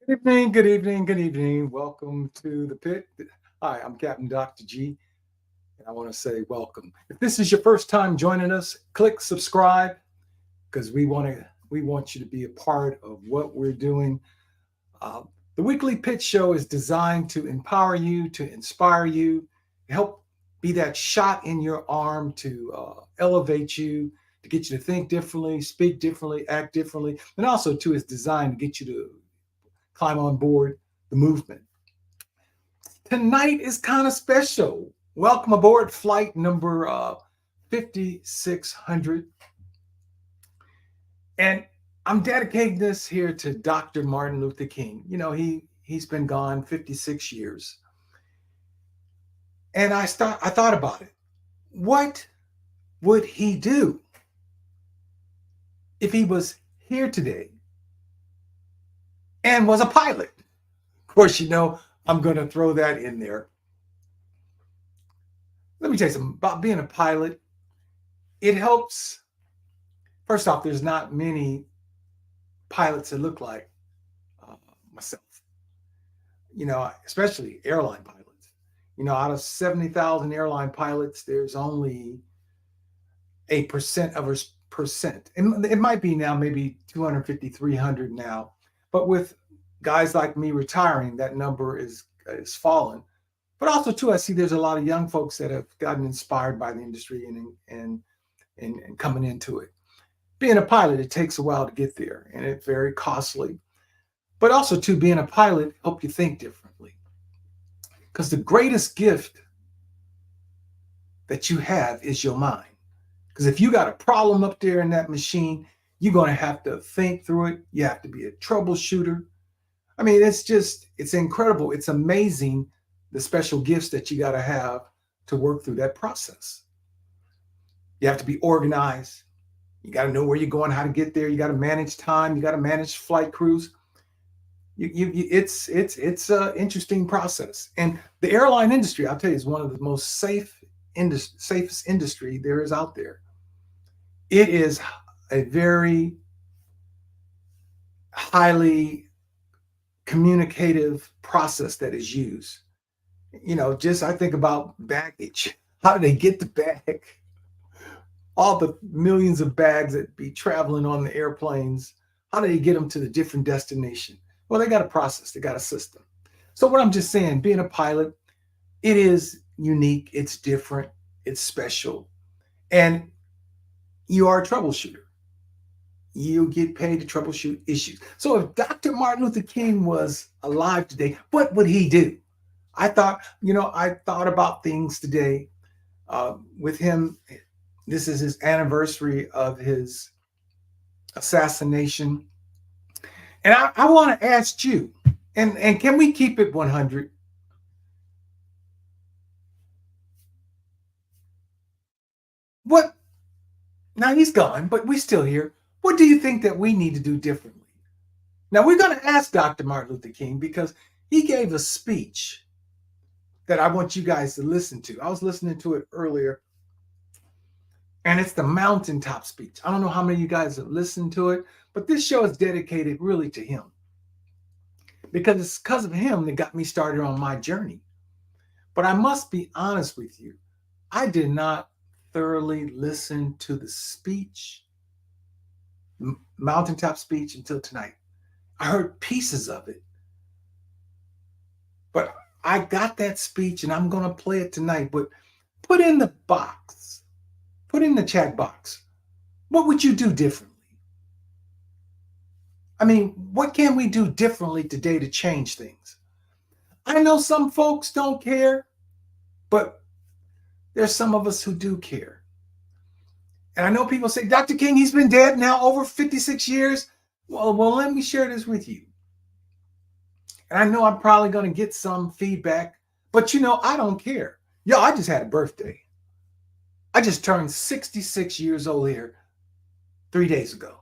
Good evening, good evening, good evening. Welcome to the pit. Hi, I'm Captain Dr.G, and I want to say welcome. If this is your first time joining us, click subscribe because we want you to be a part of what we're doing. Uh, the weekly pitch show is designed to empower you, to inspire you, help be that shot in your arm to elevate you, to get you to think differently, speak differently, act differently, and also too is designed to get you to climb on board the movement. Tonight is kind of special. Welcome aboard flight number 5600. And I'm dedicating this here to Dr. Martin Luther King. You know, he's been gone 56 years. And I thought about it. What would he do if he was here today and was a pilot? Of course, you know, I'm going to throw that in there. Let me tell you something about being a pilot. It helps. First off, there's not many pilots that look like myself, you know, especially airline pilots. You know, out of 70,000 airline pilots, there's only 8% of us percent. And it might be now maybe 250, 300 now. But with guys like me retiring, that number is fallen. But also, too, I see there's a lot of young folks that have gotten inspired by the industry and coming into it. Being a pilot, it takes a while to get there, and it's very costly. But also, too, being a pilot helps you think differently. Because the greatest gift that you have is your mind. Because if you got a problem up there in that machine, you're going to have to think through it. You have to be a troubleshooter. I mean, it's incredible. It's amazing the special gifts that you got to have to work through that process. You have to be organized. You got to know where you're going, how to get there. You got to manage time. You got to manage flight crews. It's an interesting process. And the airline industry, I'll tell you, is one of the most safest industry there is out there. It is a very highly communicative process that is used. You know, just I think about baggage. How do they get the bag? All the millions of bags that be traveling on the airplanes, how do they get them to the different destination? Well, they got a process, they got a system. So what I'm just saying, being a pilot, it is unique, it's different, it's special, and you are a troubleshooter. You get paid to troubleshoot issues. So if Dr. Martin Luther King was alive today, what would he do? I thought about things today with him. This is his anniversary of his assassination. And I want to ask you, and can we keep it 100? What? Now he's gone, but we're still here. What do you think that we need to do differently? Now we're going to ask Dr. Martin Luther King because he gave a speech that I want you guys to listen to. I was listening to it earlier. And it's the mountaintop speech. I don't know how many of you guys have listened to it, but this show is dedicated really to him. Because it's because of him that got me started on my journey. But I must be honest with you. I did not thoroughly listen to the speech, mountaintop speech, until tonight. I heard pieces of it. But I got that speech and I'm going to play it tonight. But put in the box. Put in the chat box. What would you do differently? I mean, what can we do differently today to change things? I know some folks don't care, but there's some of us who do care. And I know people say, Dr. King, he's been dead now over 56 years. Well, let me share this with you. And I know I'm probably going to get some feedback, but I don't care. Yo, I just had a birthday. I just turned 66 years old here 3 days ago.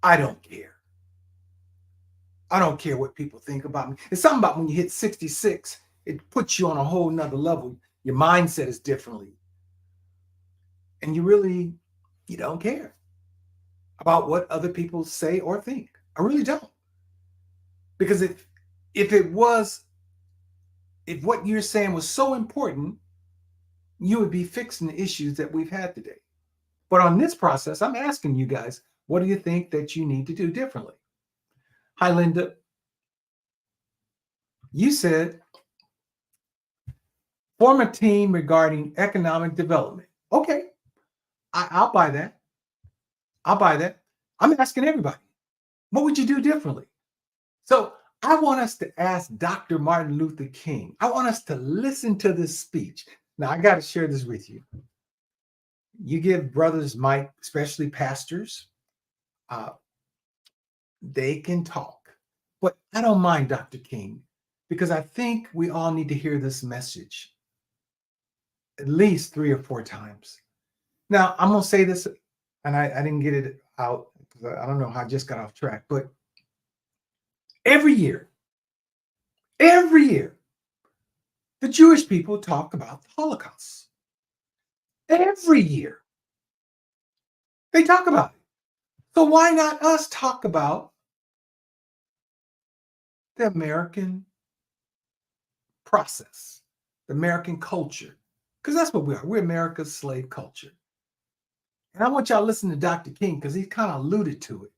I don't care. I don't care what people think about me. It's something about when you hit 66, it puts you on a whole nother level. Your mindset is differently. And you don't care about what other people say or think. I really don't. Because if what you're saying was so important, you would be fixing the issues that we've had today. But on this process, I'm asking you guys, what do you think that you need to do differently? Hi, Linda. You said form a team regarding economic development. Okay, I'll buy that. I'll buy that. I'm asking everybody, what would you do differently? So I want us to ask Dr. Martin Luther King. I want us to listen to this speech. Now, I got to share this with you. You give brothers mic, especially pastors, they can talk. But I don't mind Dr. King because I think we all need to hear this message at least 3 or 4 times. Now, I'm going to say this, and I didn't get it out because I don't know how I just got off track, but every year, the Jewish people talk about the Holocaust. Every year, they talk about it. So why not us talk about the American process, the American culture? Because that's what we are. We're America's slave culture. And I want y'all to listen to Dr. King because he kind of alluded to it.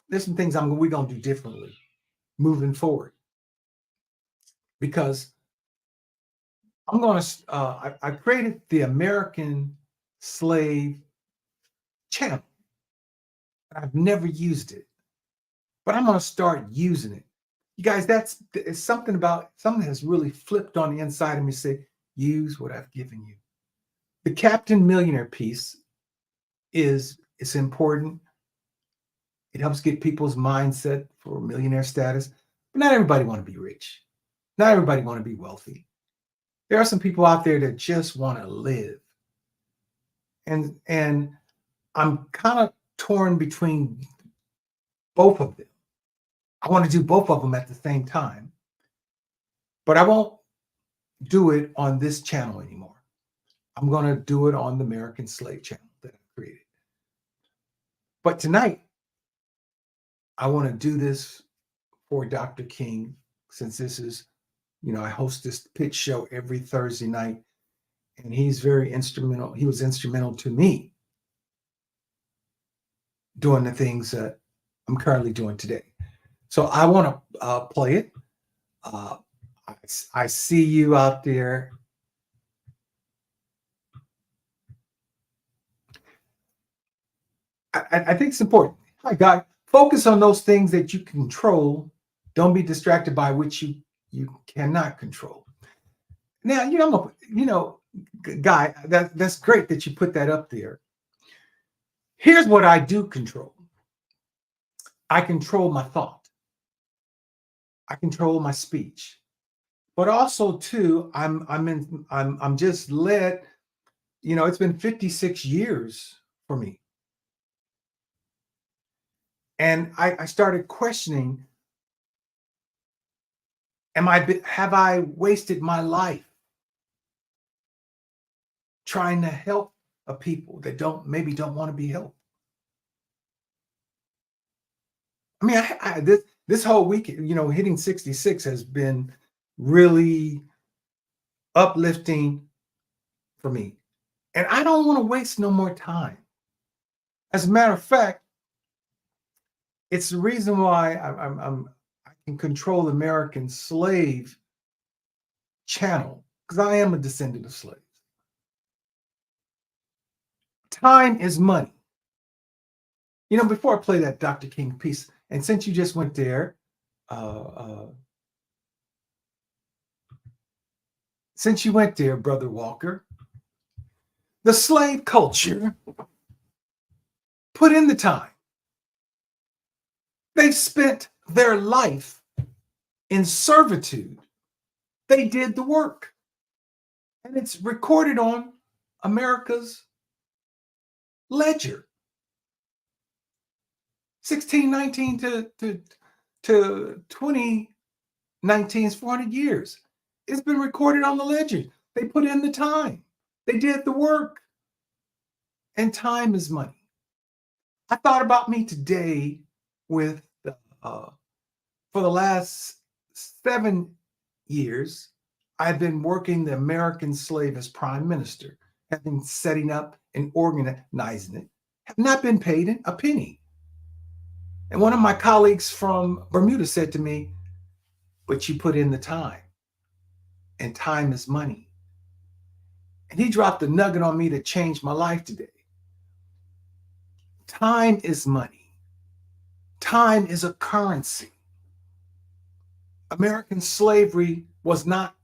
There's some things we're going to do differently moving forward. Because I'm going to, I created the American Slave channel. I've never used it, but I'm going to start using it. You guys, it's something has really flipped on the inside of me. Say, use what I've given you. The Captain Millionaire piece it's important. It helps get people's mindset for millionaire status. But not everybody want to be rich. Not everybody want to be wealthy. There are some people out there that just want to live. And I'm kind of torn between both of them. I want to do both of them at the same time. But I won't do it on this channel anymore. I'm going to do it on the American Slave channel that I created. But tonight, I want to do this for Dr. King, since this is, I host this pitch show every Thursday night, and he's very instrumental. He was instrumental to me doing the things that I'm currently doing today. So I want to play it. I see you out there. I think it's important. Hi, God. Focus on those things that you control. Don't be distracted by which you cannot control. Now, Guy, that's great that you put that up there. Here's what I do control. I control my thought. I control my speech. But also too, I'm just led, it's been 56 years for me. And I started questioning, have I wasted my life trying to help a people that maybe don't want to be helped? I mean, this whole week, hitting 66 has been really uplifting for me. And I don't want to waste no more time. As a matter of fact, it's the reason why I can control American Slave channel, because I am a descendant of slaves. Time is money. Before I play that Dr. King piece, and since you just went there, since you went there, Brother Walker, The slave culture put in the time. They spent their life in servitude. They did the work. And it's recorded on America's ledger. 1619 to 2019 is 400 years. It's been recorded on the ledger. They put in the time. They did the work. And time is money. I thought about me today with for the last 7 years, I've been working the American slave as prime minister, have been setting up and organizing it, have not been paid a penny. And one of my colleagues from Bermuda said to me, but you put in the time, and time is money. And he dropped a nugget on me that changed my life today. Time is money. Time is a currency. American slavery was not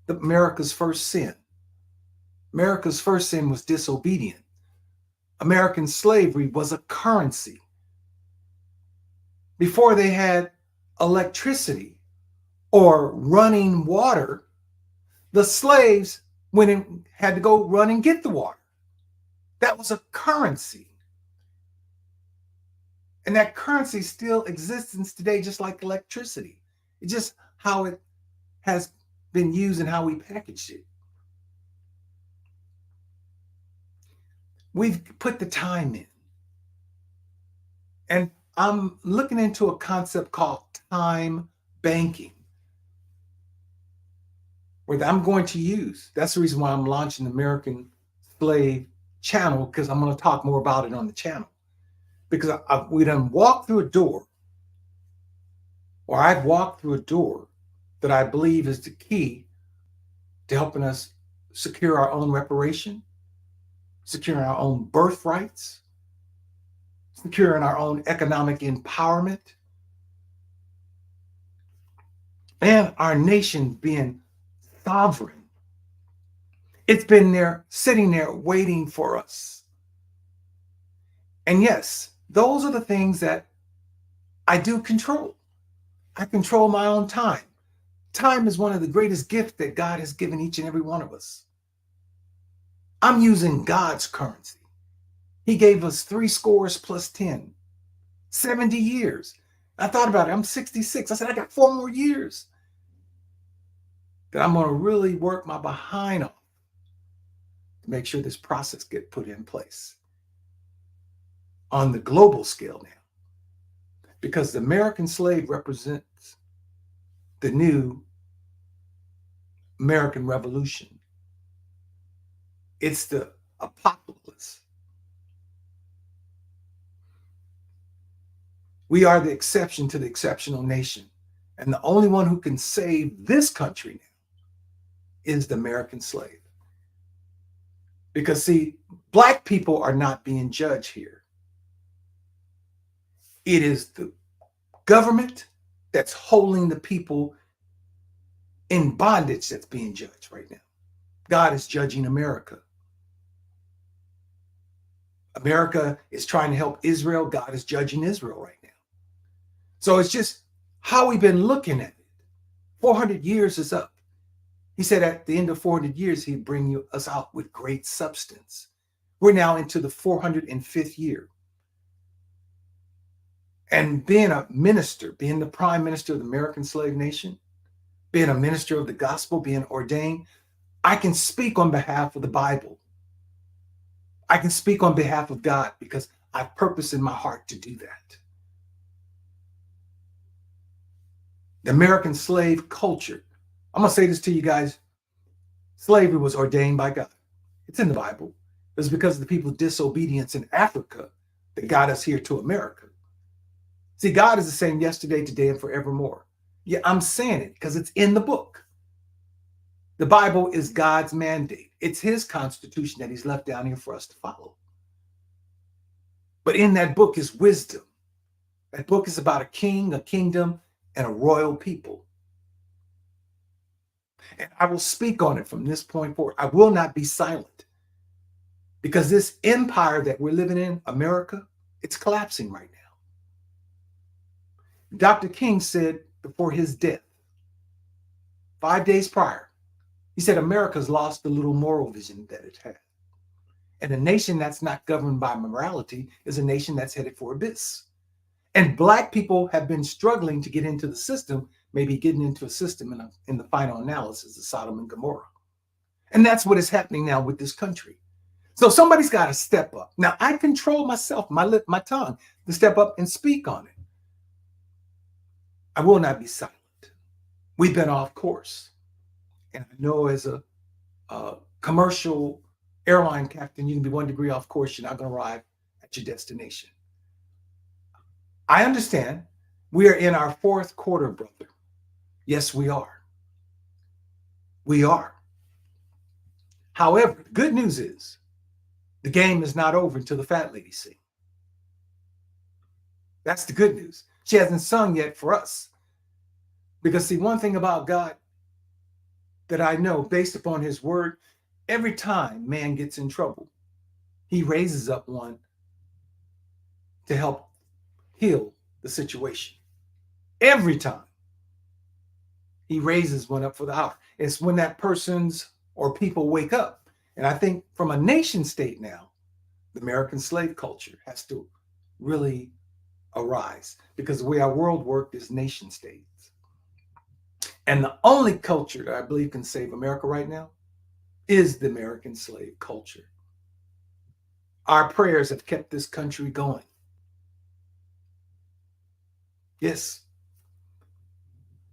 America's first sin. America's first sin was disobedience. American slavery was a currency. Before they had electricity or running water, the slaves went and had to go run and get the water. That was a currency. And that currency still exists today, just like electricity. It's just how it has been used and how we packaged it. We've put the time in. And I'm looking into a concept called time banking, where I'm going to use. That's the reason why I'm launching the American Slave channel, because I'm going to talk more about it on the channel. Because we done walked through a door, or I've walked through a door that I believe is the key to helping us secure our own reparation, securing our own birthrights, securing our own economic empowerment, and our nation being sovereign. It's been there, sitting there, waiting for us. And yes, those are the things that I do control. I control my own time. Time is one of the greatest gifts that God has given each and every one of us. I'm using God's currency. He gave us 3 scores plus 10, 70 years. I thought about it. I'm 66. I said, I got 4 more years that I'm going to really work my behind off to make sure this process gets put in place on the global scale now. Because the American slave represents the new American Revolution. It's the apocalypse. We are the exception to the exceptional nation. And the only one who can save this country now is the American slave. Because, see, Black people are not being judged here. It is the government that's holding the people in bondage that's being judged right now. God is judging America. America is trying to help Israel. God is judging Israel right now. So it's just how we've been looking at it. 400 years is up. He said at the end of 400 years, he'd bring us out with great substance. We're now into the 405th year. And being a minister, being the prime minister of the American slave nation, being a minister of the gospel, being ordained, I can speak on behalf of the Bible. I can speak on behalf of God because I purpose in my heart to do that. The American slave culture. I'm going to say this to you guys. Slavery was ordained by God. It's in the Bible. It was because of the people's disobedience in Africa that got us here to America. See, God is the same yesterday, today, and forevermore. Yeah, I'm saying it because it's in the book. The Bible is God's mandate. It's his constitution that he's left down here for us to follow. But in that book is wisdom. That book is about a king, a kingdom, and a royal people. And I will speak on it from this point forward. I will not be silent because this empire that we're living in, America, it's collapsing right now. Dr. King said before his death, 5 days prior, he said America's lost the little moral vision that it had. And a nation that's not governed by morality is a nation that's headed for abyss. And Black people have been struggling to get into the system, maybe getting into a system in the final analysis of Sodom and Gomorrah. And that's what is happening now with this country. So somebody's got to step up. Now, I control myself, my lip, my tongue, to step up and speak on it. I will not be silent. We've been off course. And I know as a commercial airline captain, you can be 1 degree off course. You're not going to arrive at your destination. I understand we are in our 4th quarter, brother. Yes, we are. We are. However, the good news is the game is not over until the fat lady sings. That's the good news. She hasn't sung yet for us. Because see, one thing about God that I know based upon his word, every time man gets in trouble, he raises up one to help heal the situation. Every time he raises one up for the hour. It's when that person's or people wake up. And I think from a nation state now, the American slave culture has to really arise, because the way our world worked is nation states. And the only culture that I believe can save America right now is the American slave culture. Our prayers have kept this country going. Yes.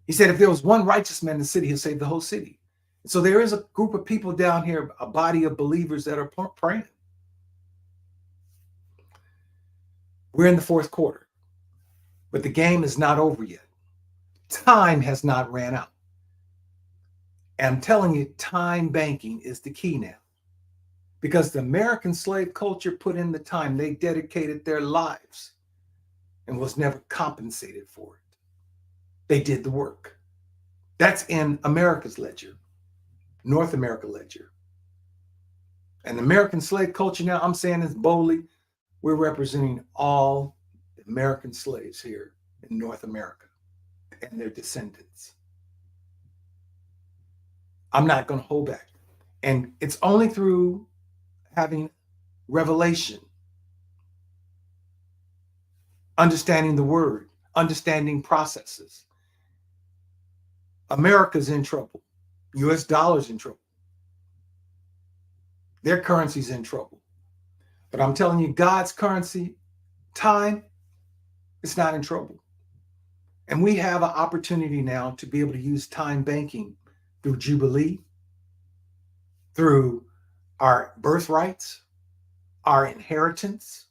He said if there was one righteous man in the city, he'll save the whole city. So there is a group of people down here, a body of believers that are praying. We're in the 4th quarter, but the game is not over yet. Time has not ran out. And I'm telling you, time banking is the key now. Because the American slave culture put in the time, they dedicated their lives and was never compensated for it. They did the work. That's in America's ledger, North America ledger. And the American slave culture now, I'm saying this boldly, we're representing all the American slaves here in North America and their descendants. I'm not going to hold back. And it's only through having revelation, understanding the word, understanding processes. America's in trouble. US dollar's in trouble. Their currency's in trouble. But I'm telling you, God's currency, time, it's not in trouble. And we have an opportunity now to be able to use time banking through Jubilee, through our birthrights, our inheritance,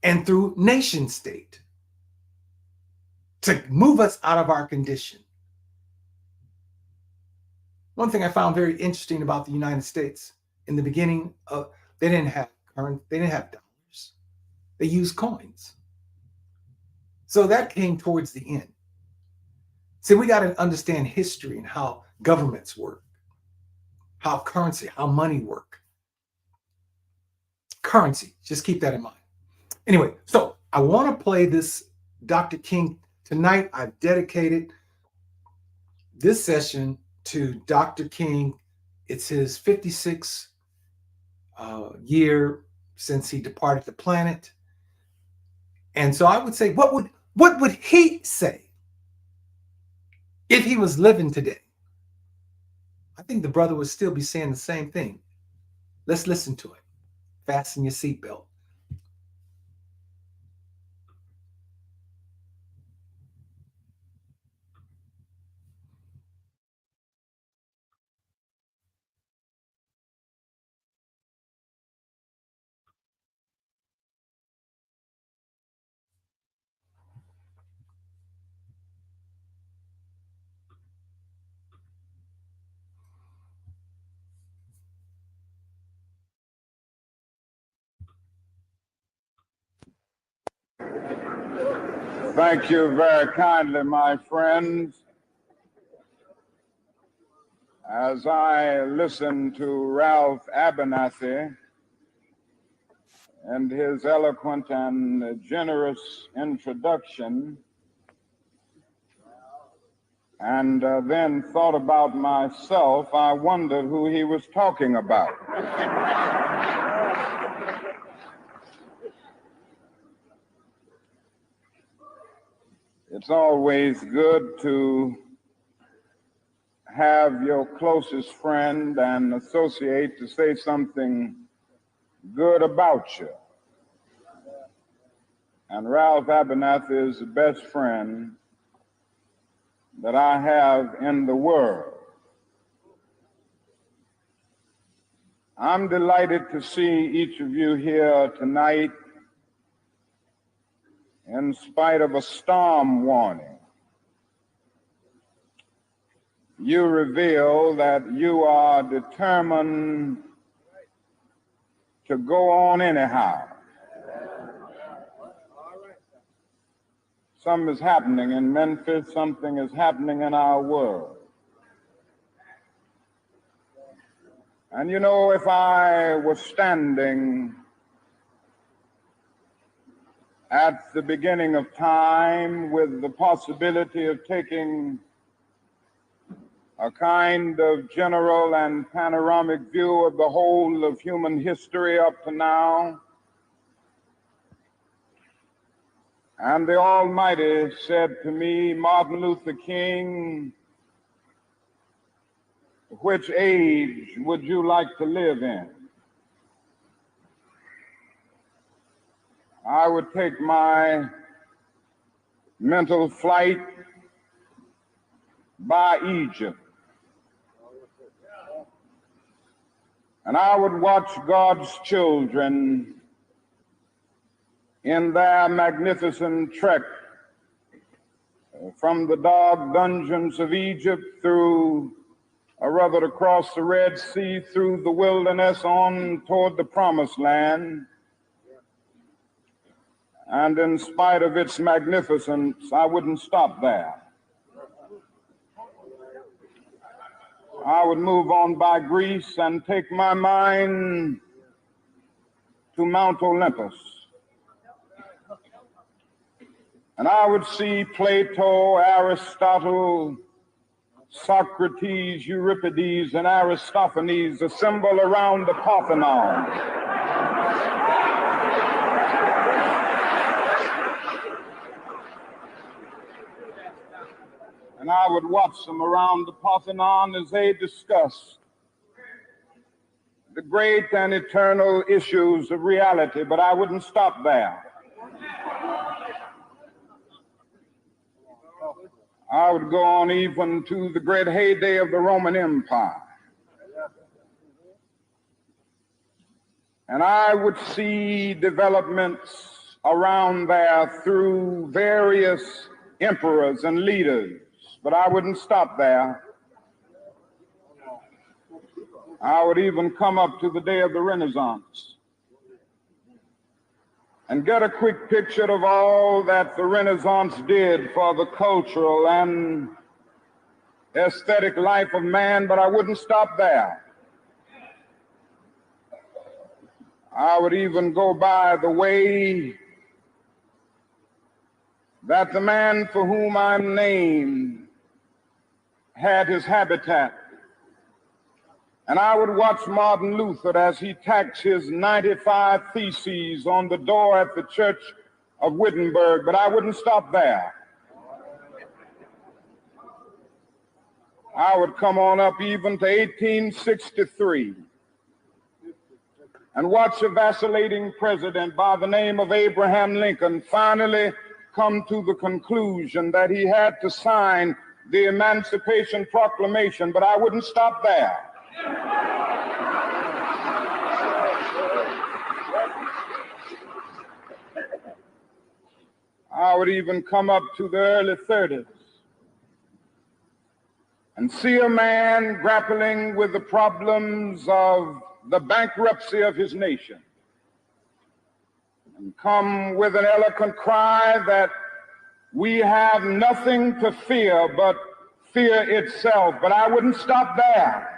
and through nation state to move us out of our condition. One thing I found very interesting about the United States, in the beginning, they didn't have dollars. They used coins. So that came towards the end. See, we got to understand history and how governments work, how currency, how money work. Currency, just keep that in mind. Anyway, so I want to play this Dr. King. Tonight, I've dedicated this session to Dr. King. It's his 56th year since he departed the planet. And so I would say, what would he say if he was living today? I think the brother would still be saying the same thing. Let's listen to it. Fasten your seatbelt. Thank you very kindly, my friends. As I listened to Ralph Abernathy and his eloquent and generous introduction, and then thought about myself, I wondered who he was talking about. It's always good to have your closest friend and associate to say something good about you. And Ralph Abernathy is the best friend that I have in the world. I'm delighted to see each of you here tonight in spite of a storm warning. You reveal that you are determined to go on anyhow. Something is happening in Memphis, something is happening in our world. And you know, if I was standing at the beginning of time with the possibility of taking a kind of general and panoramic view of the whole of human history up to now, and the Almighty said to me, Martin Luther King, which age would you like to live in? I would take my mental flight by Egypt. And I would watch God's children in their magnificent trek from the dark dungeons of Egypt through, or rather across the Red Sea, through the wilderness on toward the Promised Land. And in spite of its magnificence, I wouldn't stop there. I would move on by Greece and take my mind to Mount Olympus. And I would see Plato, Aristotle, Socrates, Euripides, and Aristophanes assemble around the Parthenon. And I would watch them around the Parthenon as they discussed the great and eternal issues of reality, but I wouldn't stop there. I would go on even to the great heyday of the Roman Empire. And I would see developments around there through various emperors and leaders. But I wouldn't stop there. I would even come up to the day of the Renaissance and get a quick picture of all that the Renaissance did for the cultural and aesthetic life of man, but I wouldn't stop there. I would even go by the way that the man for whom I'm named had his habitat. And I would watch Martin Luther as he tacks his 95 Theses on the door at the Church of Wittenberg, but I wouldn't stop there. I would come on up even to 1863 and watch a vacillating president by the name of Abraham Lincoln finally come to the conclusion that he had to sign the Emancipation Proclamation, but I wouldn't stop there. I would even come up to the early 30s and see a man grappling with the problems of the bankruptcy of his nation and come with an eloquent cry that we have nothing to fear but fear itself. But I wouldn't stop there.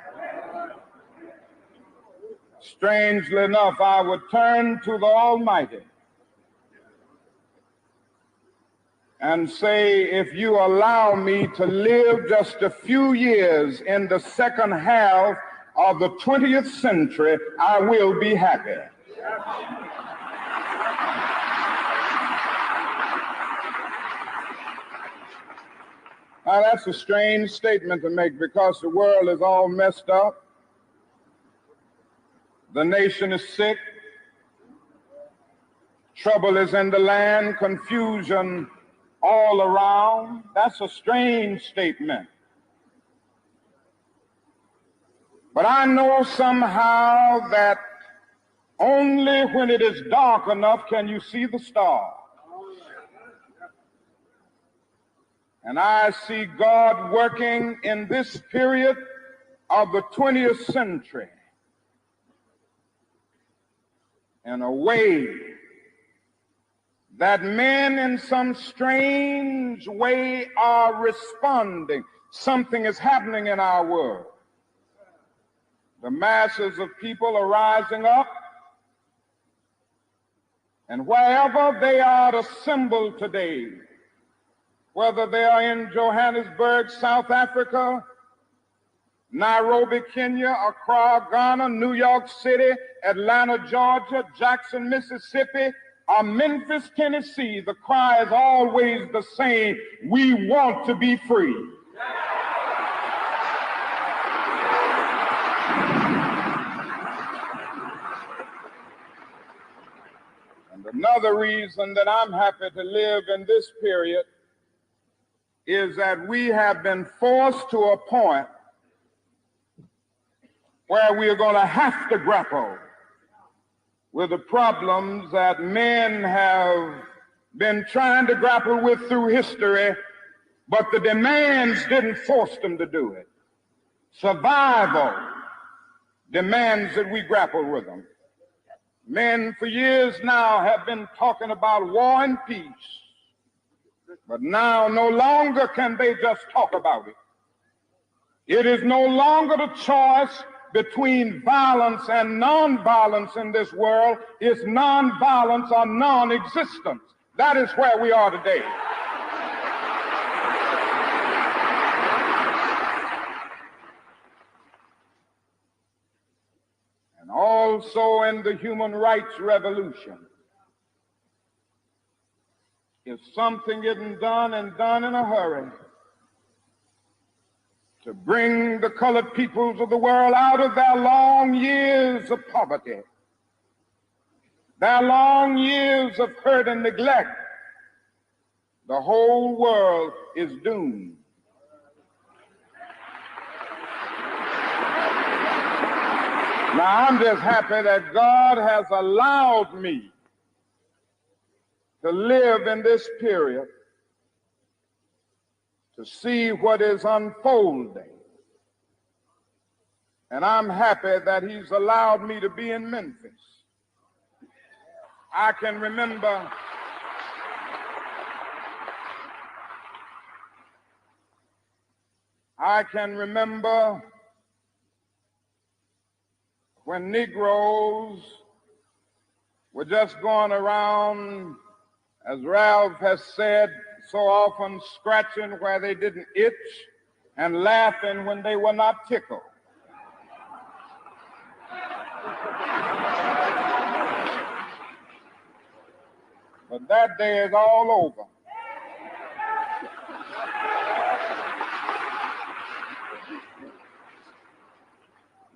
Strangely enough, I would turn to the Almighty and say, if you allow me to live just a few years in the second half of the 20th century, I will be happy. Now, that's a strange statement to make because the world is all messed up. The nation is sick. Trouble is in the land, confusion all around. That's a strange statement. But I know somehow that only when it is dark enough can you see the stars. And I see God working in this period of the 20th century in a way that men in some strange way are responding. Something is happening in our world. The masses of people are rising up, and wherever they are assembled today, whether they are in Johannesburg, South Africa, Nairobi, Kenya, Accra, Ghana, New York City, Atlanta, Georgia, Jackson, Mississippi, or Memphis, Tennessee, the cry is always the same: we want to be free. And another reason that I'm happy to live in this period is that we have been forced to a point where we are going to have to grapple with the problems that men have been trying to grapple with through history, but the demands didn't force them to do it. Survival demands that we grapple with them. Men for years now have been talking about war and peace, but now no longer can they just talk about it. It is no longer the choice between violence and nonviolence in this world. It's nonviolence or non-existence. That is where we are today. And also in the human rights revolution, if something isn't done and done in a hurry to bring the colored peoples of the world out of their long years of poverty, their long years of hurt and neglect, the whole world is doomed. Now, I'm just happy that God has allowed me to live in this period to see what is unfolding. And I'm happy that he's allowed me to be in Memphis. I can remember when Negroes were just going around, as Ralph has said, so often scratching where they didn't itch and laughing when they were not tickled. But that day is all over.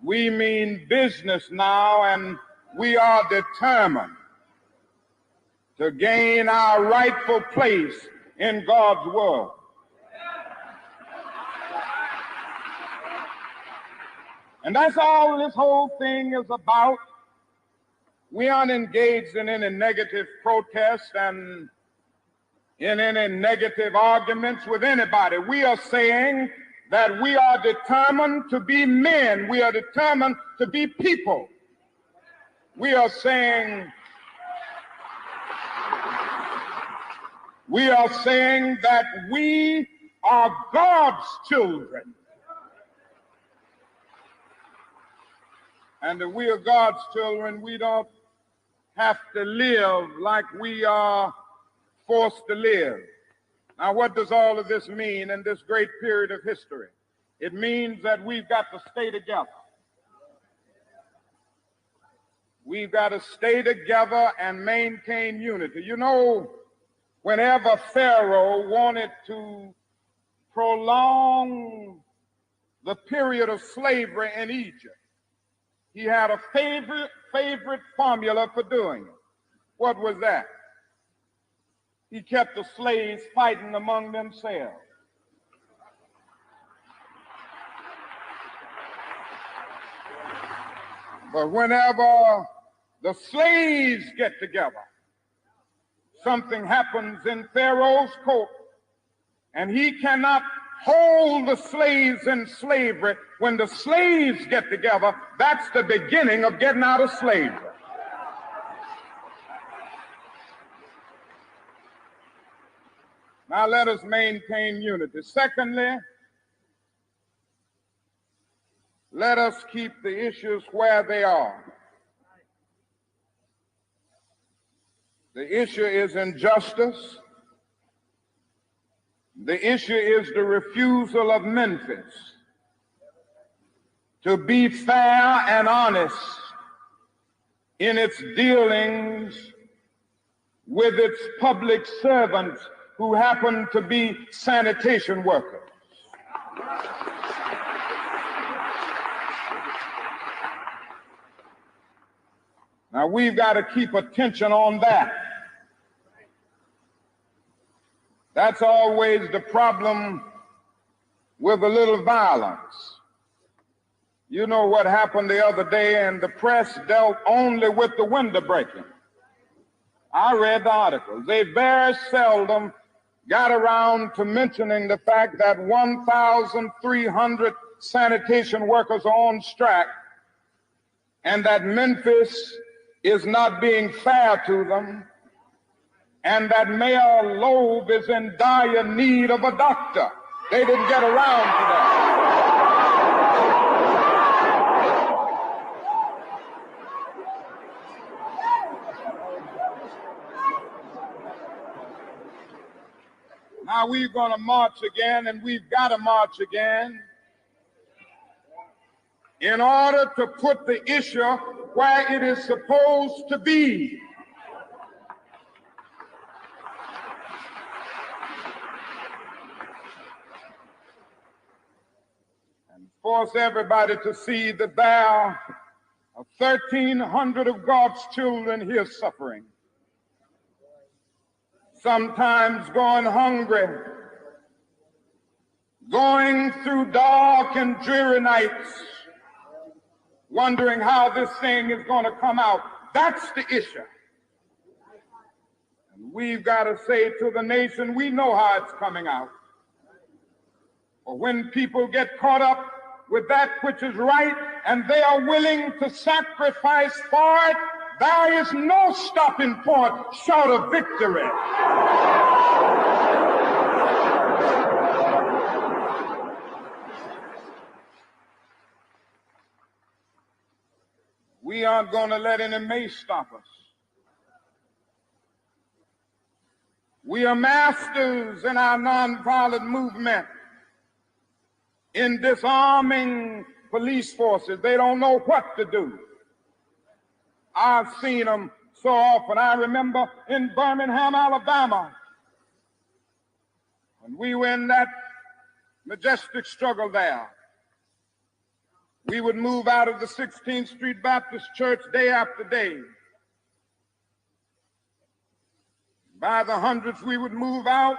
We mean business now, and we are determined to gain our rightful place in God's world. And that's all this whole thing is about. We aren't engaged in any negative protest and in any negative arguments with anybody. We are saying that we are determined to be men. We are determined to be people. We are saying that we are God's children. And if we are God's children, we don't have to live like we are forced to live. Now, what does all of this mean in this great period of history? It means that we've got to stay together. We've got to stay together and maintain unity. You know, whenever Pharaoh wanted to prolong the period of slavery in Egypt, he had a favorite formula for doing it. What was that? He kept the slaves fighting among themselves. But whenever the slaves get together, something happens in Pharaoh's court, and he cannot hold the slaves in slavery. When the slaves get together, that's the beginning of getting out of slavery. Now let us maintain unity. Secondly, let us keep the issues where they are. The issue is injustice. The issue is the refusal of Memphis to be fair and honest in its dealings with its public servants who happen to be sanitation workers. Now we've got to keep attention on that. That's always the problem with a little violence. You know what happened the other day, and the press dealt only with the window breaking. I read the articles. They very seldom got around to mentioning the fact that 1,300 sanitation workers are on strike, and that Memphis is not being fair to them, and that Mayor Loeb is in dire need of a doctor. They didn't get around to that. Now we're going to march again, and we've got to march again in order to put the issue where it is supposed to be. And force everybody to see that there are 1,300 of God's children here suffering, sometimes going hungry, going through dark and dreary nights, wondering how this thing is going to come out. That's the issue. And we've got to say to the nation, we know how it's coming out. But when people get caught up with that which is right and they are willing to sacrifice for it, there is no stopping point short of victory. We aren't going to let any mace stop us. We are masters in our nonviolent movement in disarming police forces. They don't know what to do. I've seen them so often. I remember in Birmingham, Alabama, when we were in that majestic struggle there. We would move out of the 16th Street Baptist Church day after day. By the hundreds, we would move out,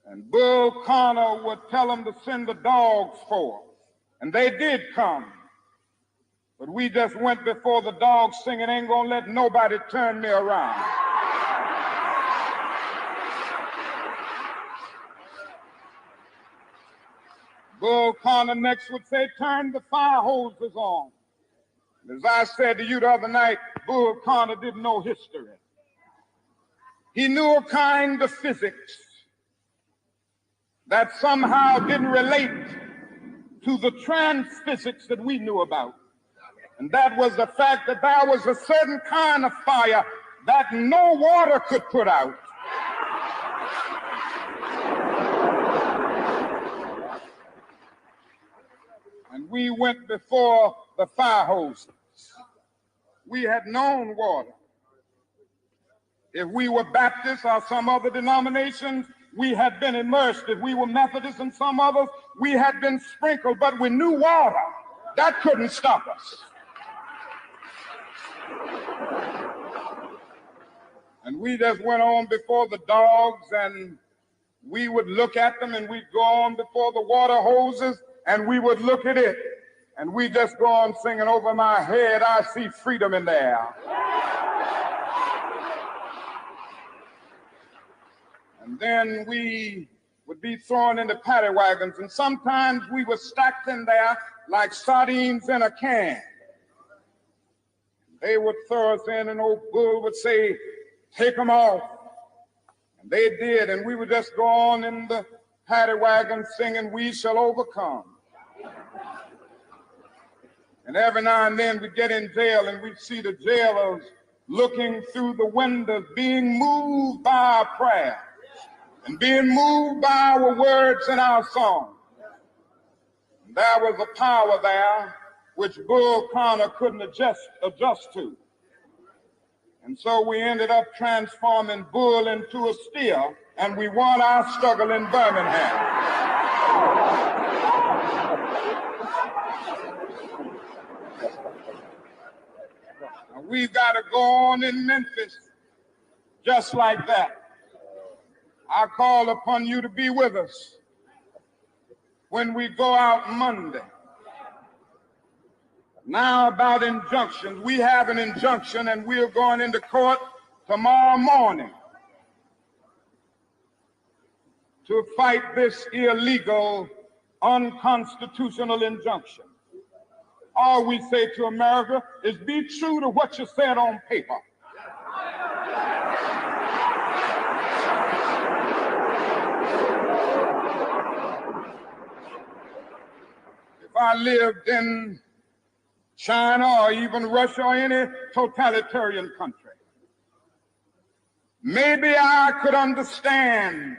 and Bull Connor would tell them to send the dogs forth. And they did come. But we just went before the dogs singing, ain't gonna let nobody turn me around. Bull Connor next would say, turn the fire hoses on. As I said to you the other night, Bull Connor didn't know history. He knew a kind of physics. that somehow didn't relate to the transphysics that we knew about. And that was the fact that there was a certain kind of fire that no water could put out. And we went before the fire hoses. We had known water. If we were Baptists or some other denominations, we had been immersed. If we were Methodists and some others, we had been sprinkled, but we knew water. That couldn't stop us. And we just went on before the dogs, and we would look at them, and we'd go on before the water hoses, and we would look at it, and we just go on singing, over my head I see freedom in there. And then we would be thrown into paddy wagons, and sometimes we were stacked in there like sardines in a can. They would throw us in, and old Bull would say, take them off. And they did, and we would just go on in the paddy wagon singing, we shall overcome. And every now and then we'd get in jail, and we'd see the jailers looking through the windows, being moved by our prayer and being moved by our words and our song. And there was a power there which Bull Connor couldn't adjust to. And so we ended up transforming Bull into a steer, and we won our struggle in Birmingham. Now we've got to go on in Memphis just like that. I call upon you to be with us when we go out Monday. Now about injunctions. We have an injunction, and we're going into court tomorrow morning to fight this illegal, unconstitutional injunction. All we say to America is be true to what you said on paper. If I lived in China or even Russia or any totalitarian country, maybe I could understand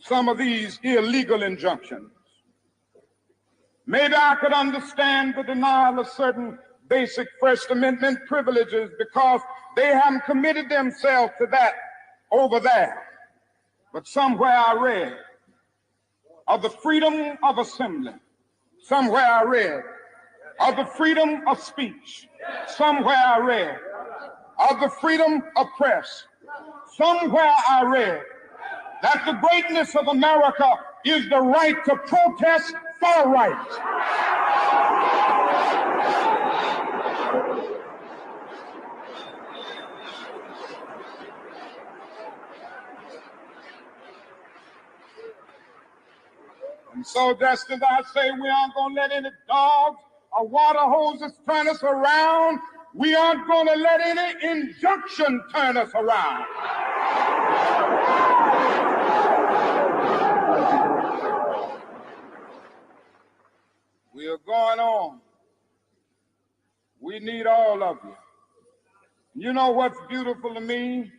some of these illegal injunctions. Maybe I could understand the denial of certain basic First Amendment privileges because they haven't committed themselves to that over there. But somewhere I read of the freedom of assembly. Somewhere I read of the freedom of speech. Somewhere I read of the freedom of press. Somewhere I read that the greatness of America is the right to protest for rights. And so just as I say we aren't going to let any dogs or water hoses turn us around, we aren't going to let any injunction turn us around. We are going on. We need all of you. You know what's beautiful to me?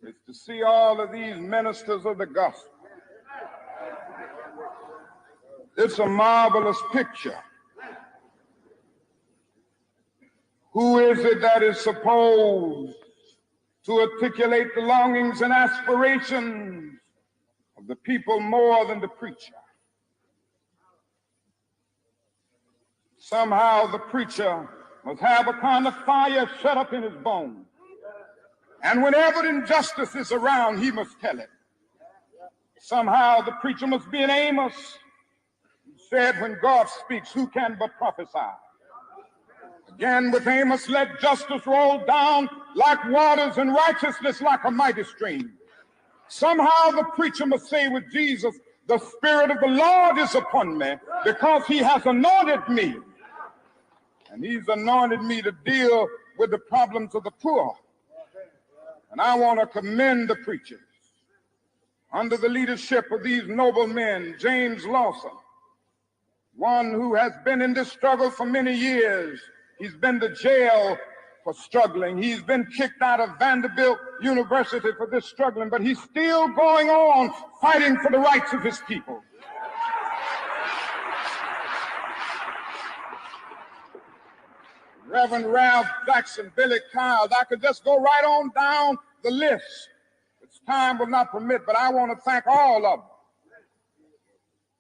Is to see all of these ministers of the gospel. It's a marvelous picture. Who is it that is supposed to articulate the longings and aspirations of the people more than the preacher? Somehow the preacher must have a kind of fire shut up in his bones. And whenever injustice is around, he must tell it. Somehow the preacher must be an Amos. Said, when God speaks, who can but prophesy? Again with Amos, let justice roll down like waters and righteousness like a mighty stream. Somehow the preacher must say with Jesus, the Spirit of the Lord is upon me because he has anointed me. And he's anointed me to deal with the problems of the poor. And I want to commend the preachers under the leadership of these noble men, James Lawson, one who has been in this struggle for many years. He's been to jail for struggling. He's been kicked out of Vanderbilt University for this struggling, but he's still going on fighting for the rights of his people. Reverend Ralph Jackson, Billy Kyles, I could just go right on down the list. Time will not permit, but I want to thank all of them.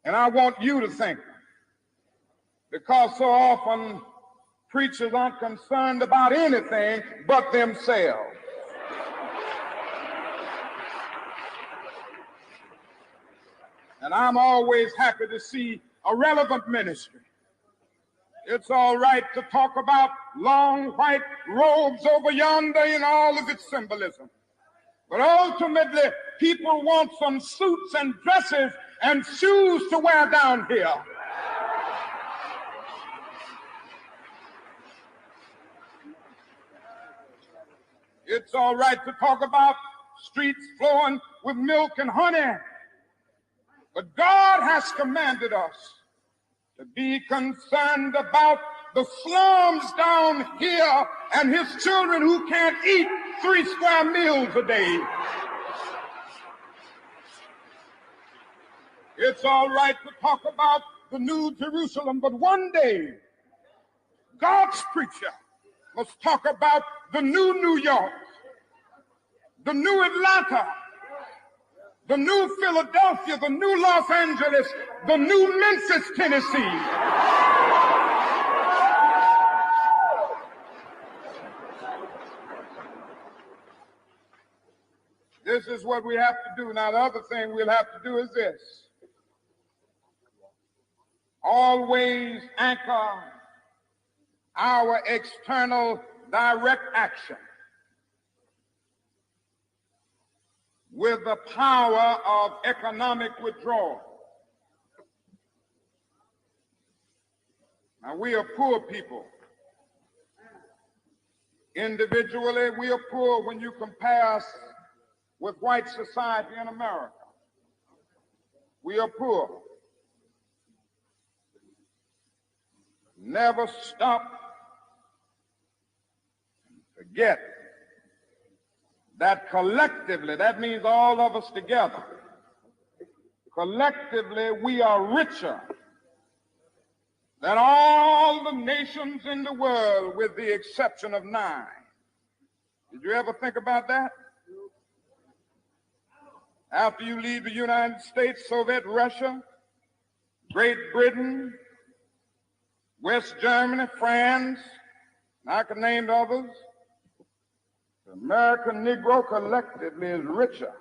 And I want you to thank them. Because so often preachers aren't concerned about anything but themselves. And I'm always happy to see a relevant ministry. It's all right to talk about long white robes over yonder in all of its symbolism. But ultimately, people want some suits and dresses and shoes to wear down here. It's all right to talk about streets flowing with milk and honey. But God has commanded us to be concerned about the slums down here and his children who can't eat 3 square meals a day. It's all right to talk about the New Jerusalem, but one day God's preacher must talk about the new New York, the new Atlanta, the new Philadelphia, the new Los Angeles, the new Memphis, Tennessee. This is what we have to do. Now, the other thing we'll have to do is this. Always anchor our external direct action with the power of economic withdrawal. Now, we are poor people. Individually, we are poor when you compare us with white society in America. We are poor. Never stop and forget that collectively, that means all of us together, collectively we are richer than all the nations in the world with the exception of 9. Did you ever think about that? After you leave the United States, Soviet Russia, Great Britain, West Germany, France, and I can name others, the American Negro collectively is richer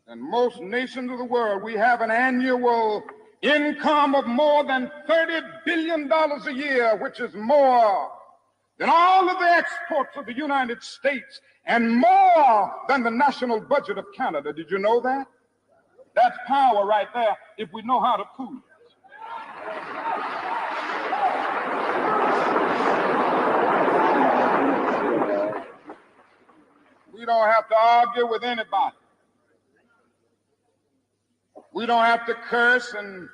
than most nations of the world. We have an annual income of more than $30 billion a year, which is more than all of the exports of the United States and more than the national budget of Canada. Did you know that? That's power right there if we know how to pool it. We don't have to argue with anybody. We don't have to curse and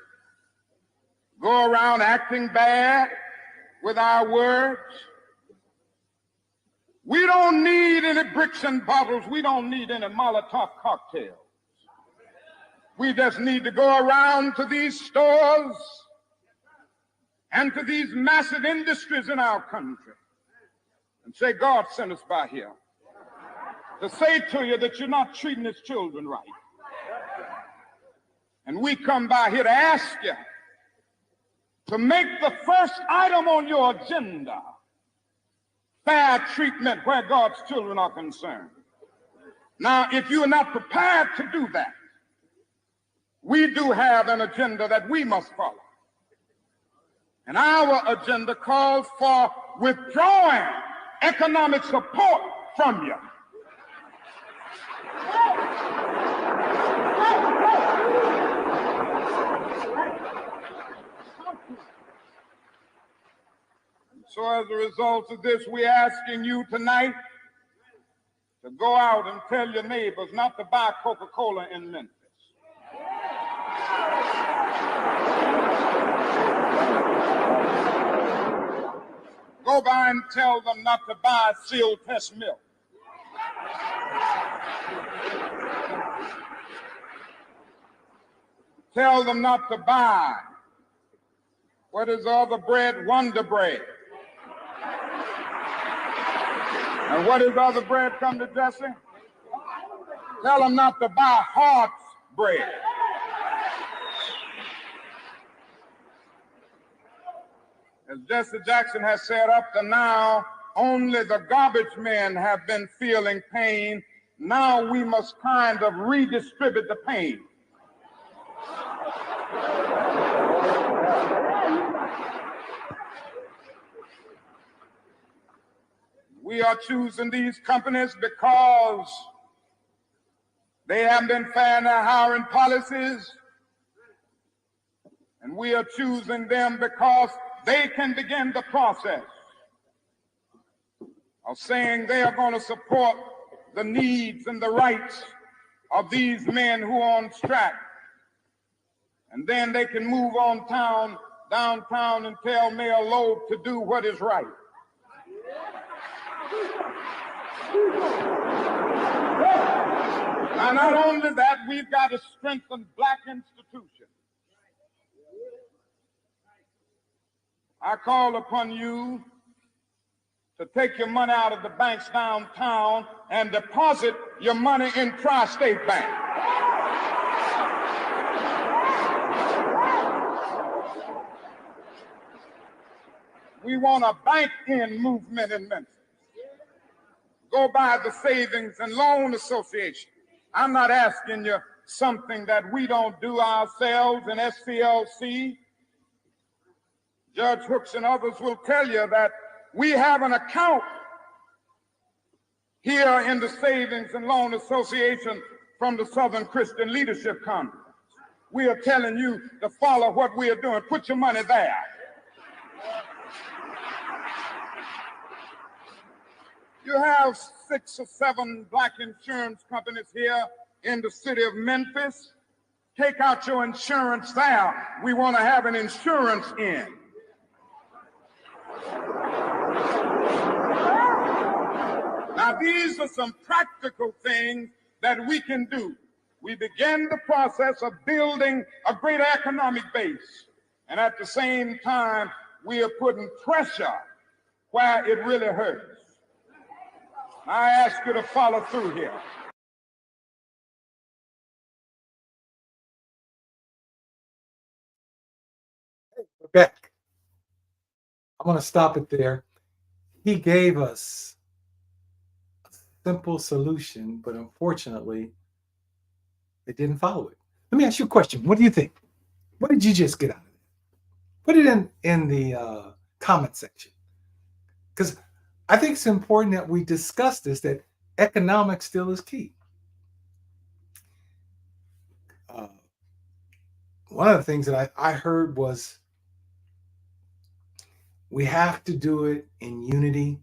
go around acting bad with our words. We don't need any bricks and bottles. We don't need any Molotov cocktails. We just need to go around to these stores and to these massive industries in our country and say, God sent us by here to say to you that you're not treating his children right. And we come by here to ask you to make the first item on your agenda fair treatment where God's children are concerned. Now, if you are not prepared to do that, we do have an agenda that we must follow. And our agenda calls for withdrawing economic support from you. So as a result of this, we're asking you tonight to go out and tell your neighbors not to buy Coca-Cola in Memphis. Go by and tell them not to buy Seal Test milk. Tell them not to buy, what is the other bread? Wonder Bread. And what is the other bread, come to Jesse? Tell them not to buy Hart's bread. As Jesse Jackson has said, up to now, only the garbage men have been feeling pain. Now we must kind of redistribute the pain. We are choosing these companies because they have been fair in their hiring policies, and we are choosing them because they can begin the process of saying they are going to support the needs and the rights of these men who are on strike. And then they can move on downtown and tell Mayor Loeb to do what is right. Now, not only that, we've got to strengthen black institutions. I call upon you to take your money out of the banks downtown and deposit your money in Tri-State Bank. We want a bank-in movement in Memphis. Go by the Savings and Loan Association. I'm not asking you something that we don't do ourselves in SCLC. Judge Hooks and others will tell you that we have an account here in the Savings and Loan Association from the Southern Christian Leadership Conference. We are telling you to follow what we are doing. Put your money there. You have 6 or 7 black insurance companies here in the city of Memphis. Take out your insurance there. We want to have an insurance in. Now, these are some practical things that we can do. We begin the process of building a greater economic base. And at the same time, we are putting pressure where it really hurts. I ask you to follow through here. We're back. I'm going to stop it there. He gave us a simple solution, but unfortunately, they didn't follow it. Let me ask you a question. What do you think? What did you just get out of it? Put it in the comment section. Because I think it's important that we discuss this, that economics still is key. One of the things that I heard was we have to do it in unity.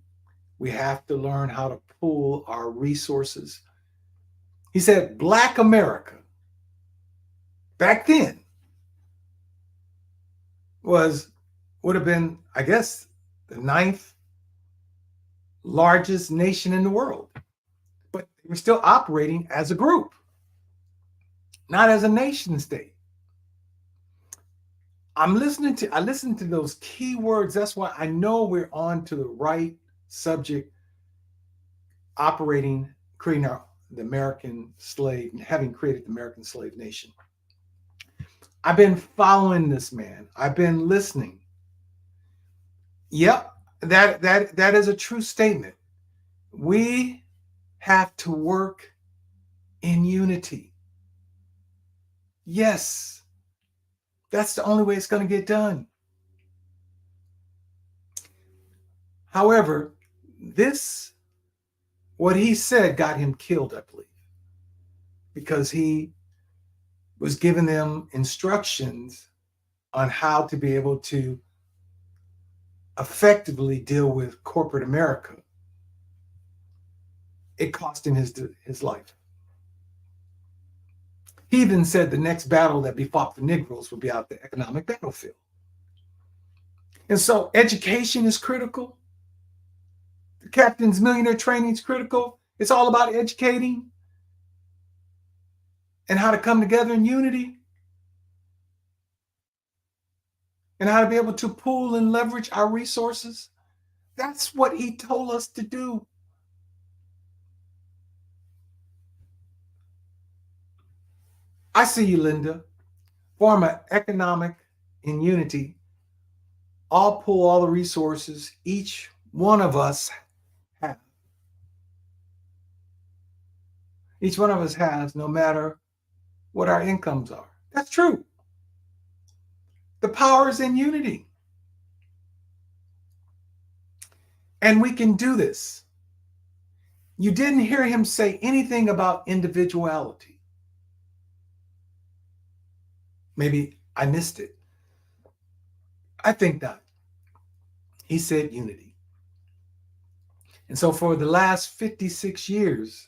We have to learn how to pool our resources. He said Black America back then would have been, I guess, the 9th largest nation in the world. But they were still operating as a group, not as a nation state. I listened to those key words. That's why I know we're on to the right subject, creating the American slave, having created the American slave nation. I've been following this man. I've been listening. Yep, that is a true statement. We have to work in unity. Yes. That's the only way it's going to get done. However, what he said got him killed, I believe, because he was giving them instructions on how to be able to effectively deal with corporate America it cost him his life. He even said the next battle that be fought for Negroes would be out the economic battlefield. And so education is critical. The Captain's Millionaire Training is critical. It's all about educating and how to come together in unity and how to be able to pool and leverage our resources. That's what he told us to do. I see you, Linda. Form an economic in unity. All pool all the resources each one of us have. Each one of us has, no matter what our incomes are. That's true. The power is in unity. And we can do this. You didn't hear him say anything about individuality. Maybe I missed it. I think not. He said unity. And so for the last 56 years,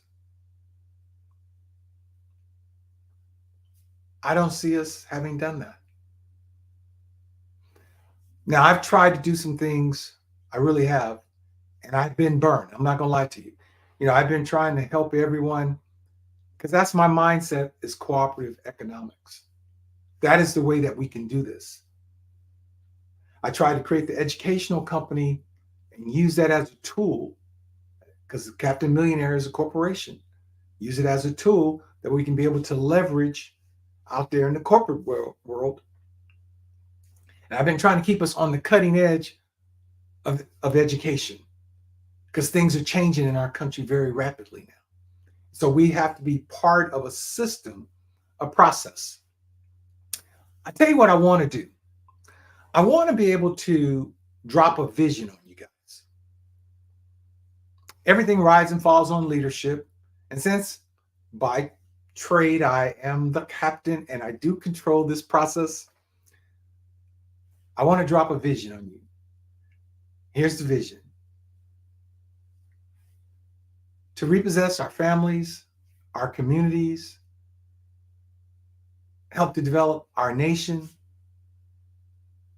I don't see us having done that. Now, I've tried to do some things, I really have, and I've been burned. I'm not going to lie to you. I've been trying to help everyone because that's my mindset, is cooperative economics. That is the way that we can do this. I tried to create the educational company and use that as a tool, because Captain Millionaire is a corporation. Use it as a tool that we can be able to leverage out there in the corporate world. And I've been trying to keep us on the cutting edge of education, because things are changing in our country very rapidly now. So we have to be part of a system, a process. I tell you what I want to do. I want to be able to drop a vision on you guys. Everything rides and falls on leadership. And since by trade I am the captain and I do control this process, I want to drop a vision on you. Here's the vision: to repossess our families, our communities, help to develop our nation,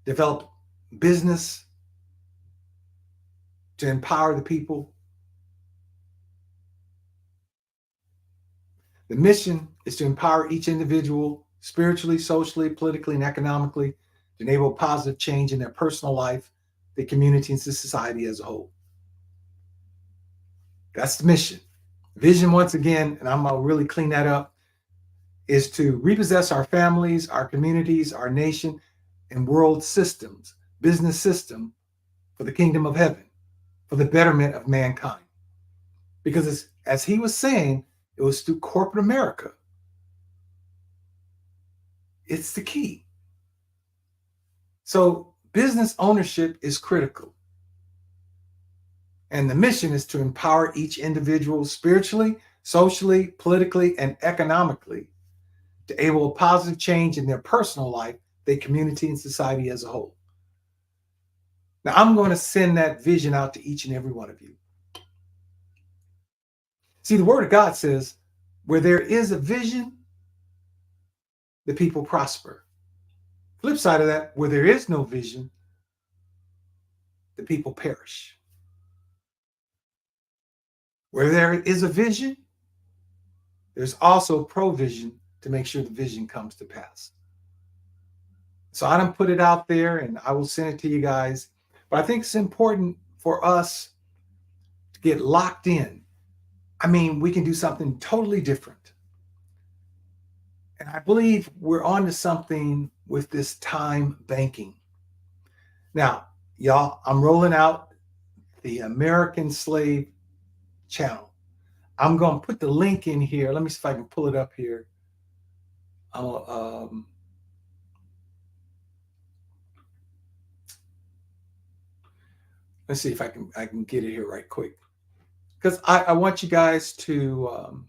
develop business, to empower the people. The mission is to empower each individual spiritually, socially, politically, and economically, to enable positive change in their personal life, the community, and society as a whole. That's the mission. Vision, once again, and I'm going to really clean that up, is to repossess our families, our communities, our nation, and world systems, business system, for the kingdom of heaven, for the betterment of mankind. Because as he was saying, it was through corporate America. It's the key. So business ownership is critical. And the mission is to empower each individual spiritually, socially, politically, and economically, to enable a positive change in their personal life, their community, and society as a whole. Now, I'm going to send that vision out to each and every one of you. See, the Word of God says, where there is a vision, the people prosper. Flip side of that, where there is no vision, the people perish. Where there is a vision, there's also provision to make sure the vision comes to pass. So I don't put it out there, and I will send it to you guys. But I think it's important for us to get locked in. I mean, we can do something totally different. And I believe we're on to something with this time banking. Now, y'all, I'm rolling out the American Slave channel. I'm going to put the link in here. Let me see if I can pull it up here. Let's see if I can get it here right quick, because I want you guys to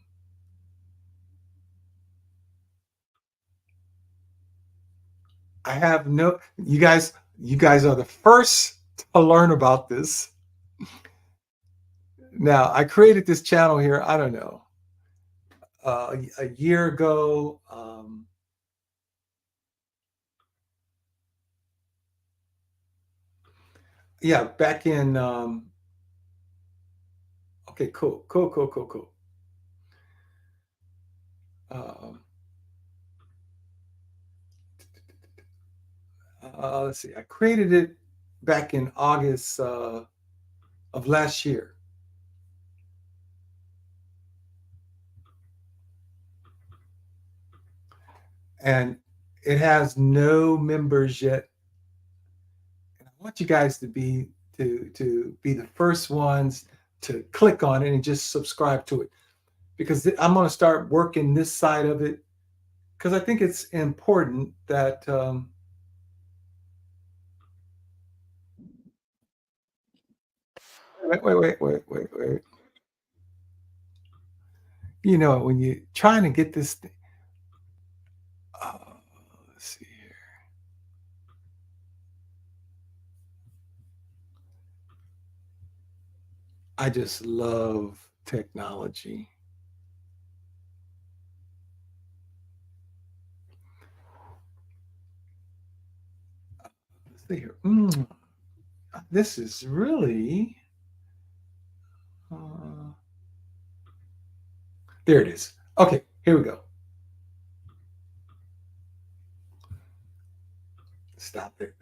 I have no, you guys are the first to learn about this. Now, I created this channel here, I don't know, a year ago. Yeah, back in, okay, cool. Um, let's see, I created it back in August of last year. And it has no members yet. And I want you guys to be the first ones to click on it and just subscribe to it, because I'm going to start working this side of it, because I think it's important that wait. You know, when you're trying to get this thing, uh, let's see here. I just love technology. Let's see here. This is really. Uh, there it is. Okay, here we go. Stop it.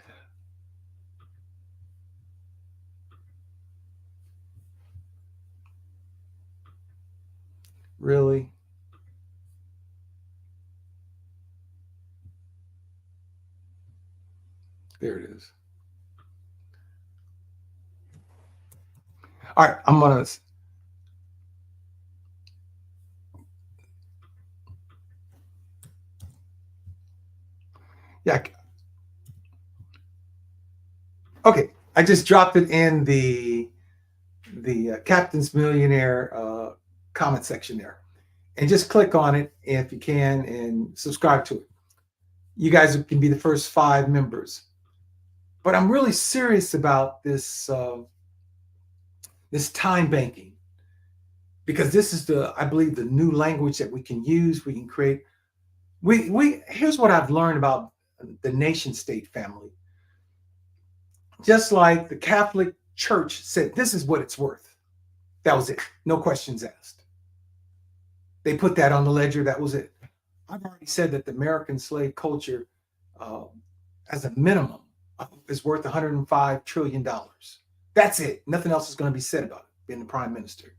Really? There it is. All right, I'm gonna. Yeah. Okay, I just dropped it in the Captain's Millionaire comment section there, and just click on it if you can and subscribe to it. You guys can be the first 5 members. But I'm really serious about this time banking, because this is I believe the new language that we can use. We can create. We Here's what I've learned about the nation state family. Just like the Catholic Church said, this is what it's worth. That was it. No questions asked. They put that on the ledger. That was it. I've already said that the American slave culture, uh, as a minimum, is worth $105 trillion. That's it. Nothing else is going to be said about it, being the prime minister.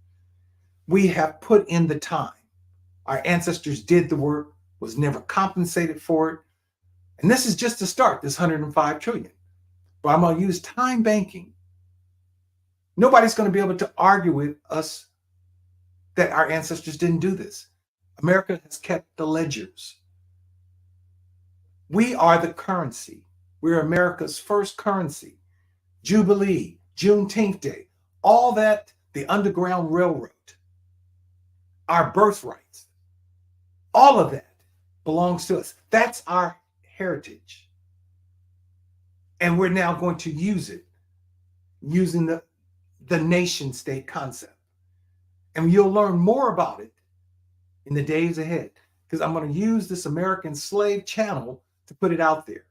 We have put in the time. Our ancestors did the work, was never compensated for it. And this is just the start, this 105 trillion. But I'm going to use time banking. Nobody's going to be able to argue with us that our ancestors didn't do this. America has kept the ledgers. We are the currency. We're America's first currency. Jubilee, Juneteenth Day, all that, the Underground Railroad, our birthrights, all of that belongs to us. That's our heritage. And we're now going to use it using the nation state concept. And you'll learn more about it in the days ahead, because I'm going to use this American slave channel to put it out there.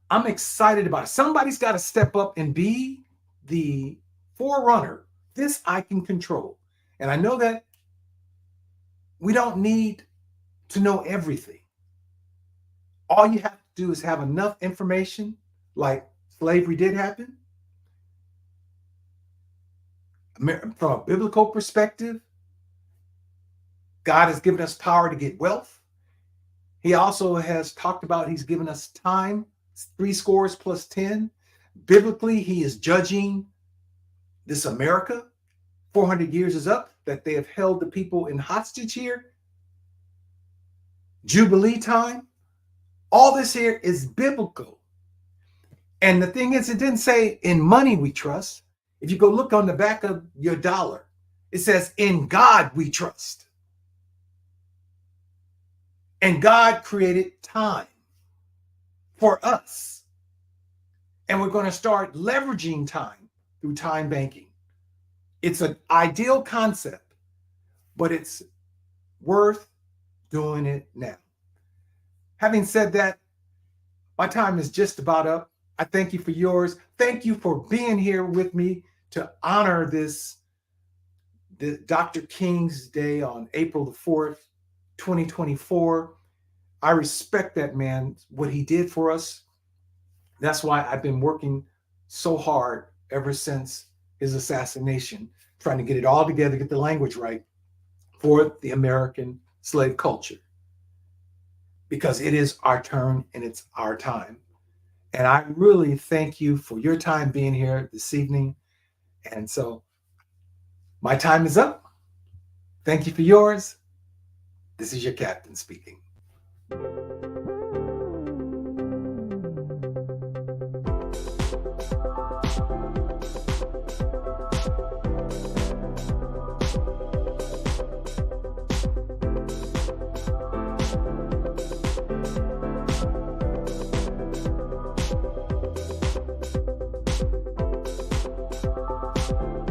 I'm excited about it. Somebody's got to step up and be the forerunner. This I can control. And I know that we don't need to know everything. All you have to do is have enough information, like slavery did happen. From a biblical perspective, God has given us power to get wealth. He also has talked about he's given us time, 3 scores plus 10. Biblically, he is judging this America. 400 years is up that they have held the people in hostage here. Jubilee time. All this here is biblical. And the thing is, it didn't say in money we trust. If you go look on the back of your dollar, it says in God we trust. And God created time for us. And we're going to start leveraging time through time banking. It's an ideal concept, but it's worth doing it now. Having said that, my time is just about up. I thank you for yours. Thank you for being here with me to honor this Dr. King's Day on April the 4th, 2024. I respect that man, what he did for us. That's why I've been working so hard ever since his assassination, trying to get it all together, get the language right for the American slave culture. Because it is our turn and it's our time. And I really thank you for your time being here this evening. And so my time is up. Thank you for yours. This is your captain speaking.